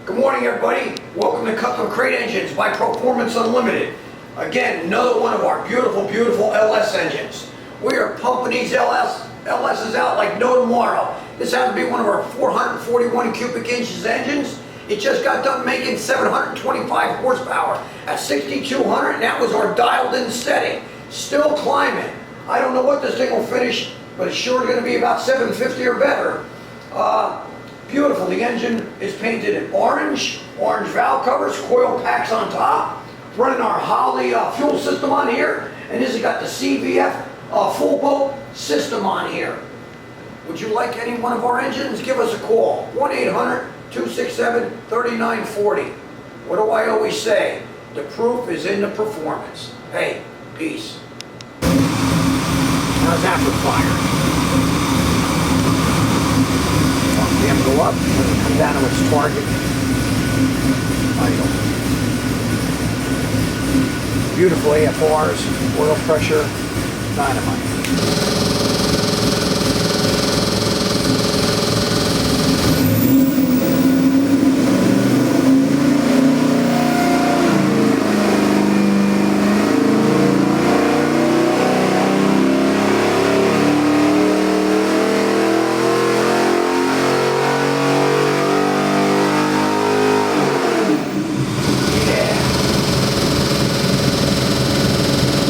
Good morning, everybody. Welcome to Custom Crate Engines by Proformance Unlimited. Again, another one of our beautiful, beautiful LS engines. We are pumping these LSs out like no tomorrow. This happens to be one of our 441 cubic inches engines. It just got done making 725 horsepower at 6,200, and that was our dialed in setting. Still climbing. I don't know what this thing will finish, but it's sure going to be about 750 or better. Beautiful. The engine is painted in orange valve covers, coil packs on top. Running our Holly fuel system on here, and this has got the CVF full boat system on here. Would you like any one of our engines? Give us a call. 1-800-267-3940. What do I always say? The proof is in the performance. Hey, peace. How's that for fire? Dam go up, come down to its target. Idle. Beautiful AFRs, oil pressure, dynamite.